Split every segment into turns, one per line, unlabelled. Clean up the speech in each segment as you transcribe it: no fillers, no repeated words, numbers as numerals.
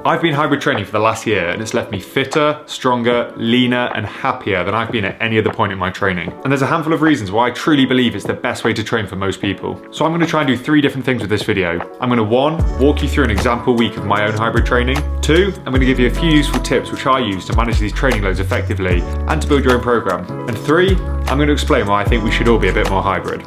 I've been hybrid training for the last year and it's left me fitter, stronger, leaner and happier than I've been at any other point in my training. And there's a handful of reasons why I truly believe it's the best way to train for most people. So I'm going to try and do 3 different things with this video. I'm going to 1, walk you through an example week of my own hybrid training. 2, I'm going to give you a few useful tips which I use to manage these training loads effectively and to build your own program. And 3, I'm going to explain why I think we should all be a bit more hybrid.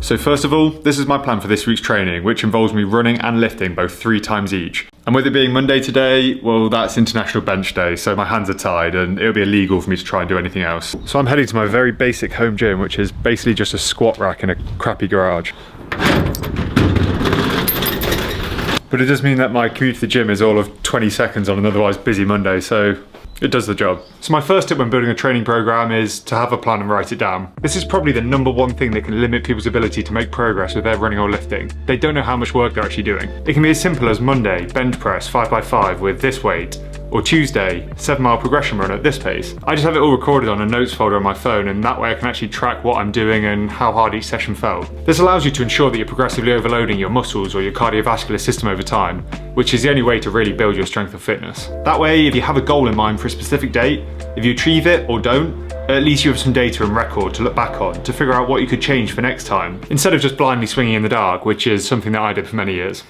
So first of all, this is my plan for this week's training, which involves me running and lifting both 3 times each. And with it being Monday today, well, that's International Bench Day, so my hands are tied and it'll be illegal for me to try and do anything else. So I'm heading to my very basic home gym, which is basically just a squat rack in a crappy garage. But it does mean that my commute to the gym is all of 20 seconds on an otherwise busy Monday, so it does the job. So my first tip when building a training program is to have a plan and write it down. This is probably the #1 thing that can limit people's ability to make progress with their running or lifting. They don't know how much work they're actually doing. It can be as simple as Monday, bench press 5x5 with this weight, or Tuesday, 7-mile progression run at this pace. I just have it all recorded on a notes folder on my phone, and that way I can actually track what I'm doing and how hard each session felt. This allows you to ensure that you're progressively overloading your muscles or your cardiovascular system over time, which is the only way to really build your strength or fitness. That way, if you have a goal in mind for a specific date, if you achieve it or don't, at least you have some data and record to look back on to figure out what you could change for next time, instead of just blindly swinging in the dark, which is something that I did for many years.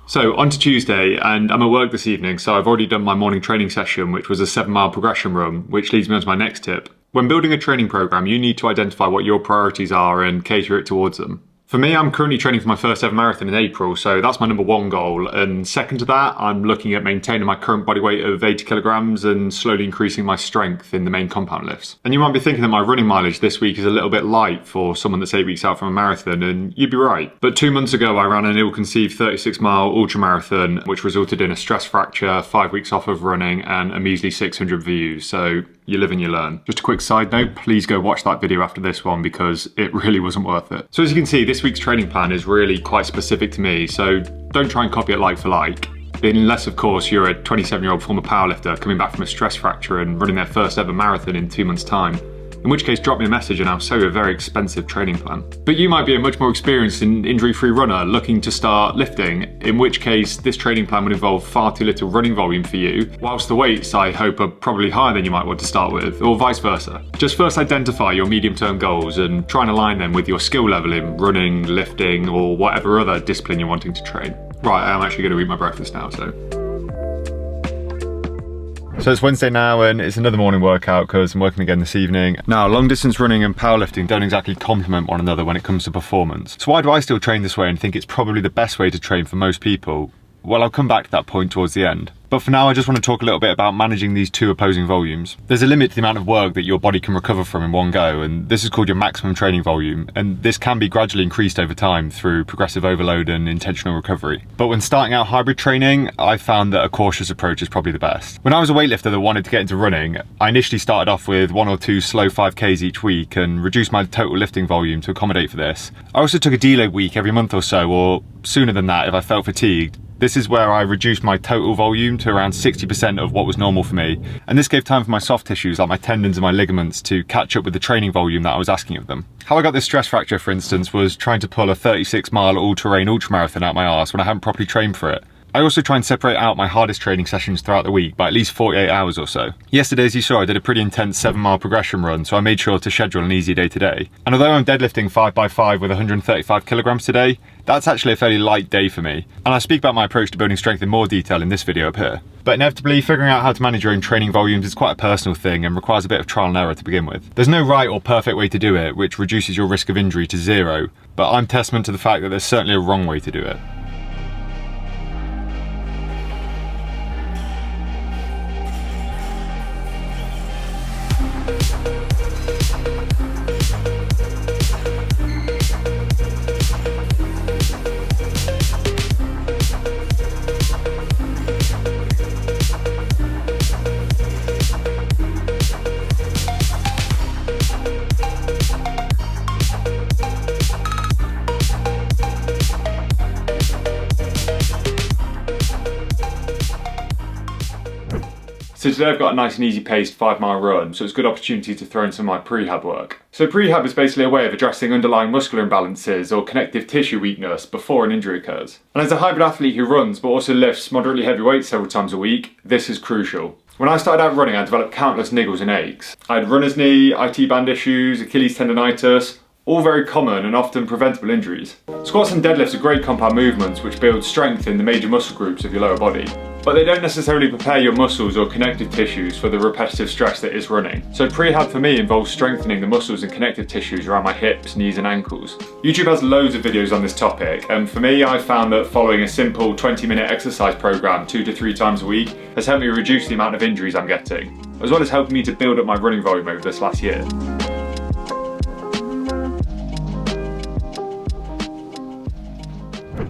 So on to Tuesday, and I'm at work this evening, so I've already done my morning training session, which was a 7-mile progression run, which leads me on to my next tip. When building a training program, you need to identify what your priorities are and cater it towards them. For me, I'm currently training for my first ever marathon in April, so that's my #1 goal. And second to that, I'm looking at maintaining my current body weight of 80 kilograms and slowly increasing my strength in the main compound lifts. And you might be thinking that my running mileage this week is a little bit light for someone that's 8 weeks out from a marathon, and you'd be right. But 2 months ago, I ran an ill-conceived 36-mile ultramarathon, which resulted in a stress fracture, 5 weeks off of running, and a measly 600 views. So you live and you learn. Just a quick side note, please go watch that video after this one because it really wasn't worth it. So as you can see, this week's training plan is really quite specific to me, so don't try and copy it like for like. Unless, of course, you're a 27-year-old former powerlifter coming back from a stress fracture and running their first ever marathon in 2 months' time. In which case, drop me a message and I'll sell you a very expensive training plan. But you might be a much more experienced and injury-free runner looking to start lifting, in which case this training plan would involve far too little running volume for you, whilst the weights, I hope, are probably higher than you might want to start with, or vice versa. Just first identify your medium-term goals and try and align them with your skill level in running, lifting, or whatever other discipline you're wanting to train. Right, I'm actually going to eat my breakfast now, so it's Wednesday now and it's another morning workout because I'm working again this evening. Now, long distance running and powerlifting don't exactly complement one another when it comes to performance. So why do I still train this way and think it's probably the best way to train for most people? Well, I'll come back to that point towards the end. But for now, I just want to talk a little bit about managing these 2 opposing volumes. There's a limit to the amount of work that your body can recover from in one go, and this is called your maximum training volume, and this can be gradually increased over time through progressive overload and intentional recovery. But when starting out hybrid training, I found that a cautious approach is probably the best. When I was a weightlifter that wanted to get into running, I initially started off with 1 or 2 slow 5Ks each week and reduced my total lifting volume to accommodate for this. I also took a deload week every month or so, or sooner than that if I felt fatigued. This is where I reduced my total volume to around 60% of what was normal for me, and this gave time for my soft tissues like my tendons and my ligaments to catch up with the training volume that I was asking of them. How I got this stress fracture, for instance, was trying to pull a 36-mile all-terrain ultramarathon out my arse when I hadn't properly trained for it. I also try and separate out my hardest training sessions throughout the week by at least 48 hours or so. Yesterday, as you saw, I did a pretty intense 7-mile progression run, so I made sure to schedule an easy day today. And although I'm deadlifting 5x5 with 135 kilograms today, that's actually a fairly light day for me. And I speak about my approach to building strength in more detail in this video up here. But inevitably, figuring out how to manage your own training volumes is quite a personal thing and requires a bit of trial and error to begin with. There's no right or perfect way to do it, which reduces your risk of injury to 0, but I'm testament to the fact that there's certainly a wrong way to do it. So today I've got a nice and easy paced 5-mile run, so it's a good opportunity to throw in some of my prehab work. So prehab is basically a way of addressing underlying muscular imbalances or connective tissue weakness before an injury occurs. And as a hybrid athlete who runs but also lifts moderately heavy weights several times a week, this is crucial. When I started out running, I developed countless niggles and aches. I had runner's knee, IT band issues, Achilles tendonitis, all very common and often preventable injuries. Squats and deadlifts are great compound movements which build strength in the major muscle groups of your lower body. But they don't necessarily prepare your muscles or connective tissues for the repetitive stress that is running. So prehab for me involves strengthening the muscles and connective tissues around my hips, knees and ankles. YouTube has loads of videos on this topic, and for me I found that following a simple 20-minute exercise program 2 to 3 times a week has helped me reduce the amount of injuries I'm getting, as well as helping me to build up my running volume over this last year.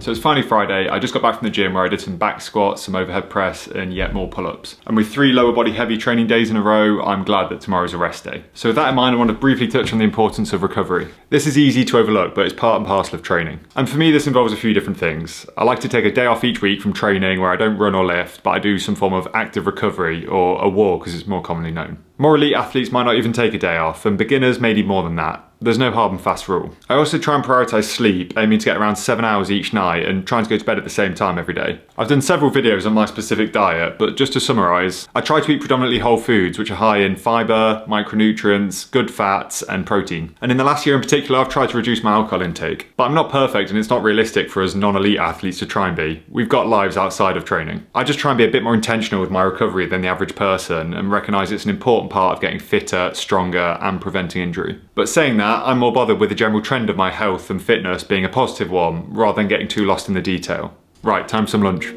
So it's finally Friday. I just got back from the gym where I did some back squats, some overhead press and yet more pull-ups. And with 3 lower body heavy training days in a row, I'm glad that tomorrow's a rest day. So with that in mind, I want to briefly touch on the importance of recovery. This is easy to overlook, but it's part and parcel of training. And for me, this involves a few different things. I like to take a day off each week from training where I don't run or lift, but I do some form of active recovery or a walk as it's more commonly known. More elite athletes might not even take a day off, and beginners may need more than that. There's no hard and fast rule. I also try and prioritise sleep, aiming to get around 7 hours each night and trying to go to bed at the same time every day. I've done several videos on my specific diet, but just to summarise, I try to eat predominantly whole foods which are high in fibre, micronutrients, good fats and protein. And in the last year in particular, I've tried to reduce my alcohol intake. But I'm not perfect and it's not realistic for us non-elite athletes to try and be. We've got lives outside of training. I just try and be a bit more intentional with my recovery than the average person and recognise it's an important part of getting fitter, stronger and preventing injury. But saying that, I'm more bothered with the general trend of my health and fitness being a positive one, rather than getting too lost in the detail. Right, time for some lunch.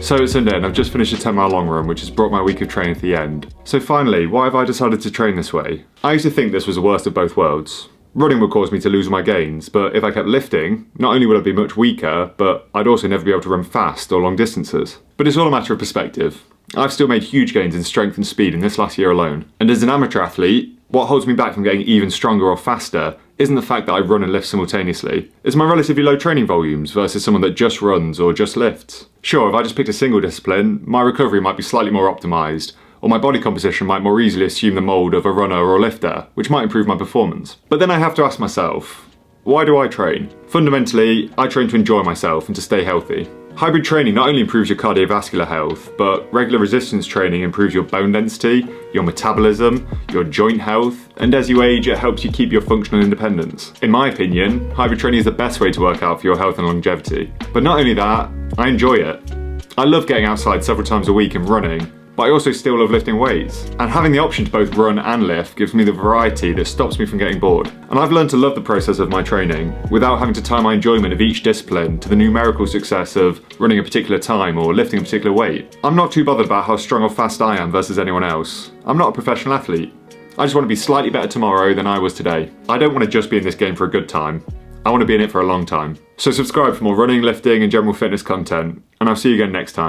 So it's Sunday and I've just finished a 10-mile long run, which has brought my week of training to the end. So finally, why have I decided to train this way? I used to think this was the worst of both worlds. Running would cause me to lose my gains, but if I kept lifting, not only would I be much weaker, but I'd also never be able to run fast or long distances. But it's all a matter of perspective. I've still made huge gains in strength and speed in this last year alone. And as an amateur athlete, what holds me back from getting even stronger or faster isn't the fact that I run and lift simultaneously. It's my relatively low training volumes versus someone that just runs or just lifts. Sure, if I just picked a single discipline, my recovery might be slightly more optimised, or my body composition might more easily assume the mould of a runner or lifter, which might improve my performance. But then I have to ask myself, why do I train? Fundamentally, I train to enjoy myself and to stay healthy. Hybrid training not only improves your cardiovascular health, but regular resistance training improves your bone density, your metabolism, your joint health, and as you age, it helps you keep your functional independence. In my opinion, hybrid training is the best way to work out for your health and longevity. But not only that, I enjoy it. I love getting outside several times a week and running, but I also still love lifting weights. And having the option to both run and lift gives me the variety that stops me from getting bored. And I've learned to love the process of my training without having to tie my enjoyment of each discipline to the numerical success of running a particular time or lifting a particular weight. I'm not too bothered about how strong or fast I am versus anyone else. I'm not a professional athlete. I just want to be slightly better tomorrow than I was today. I don't want to just be in this game for a good time. I want to be in it for a long time. So subscribe for more running, lifting and general fitness content, and I'll see you again next time.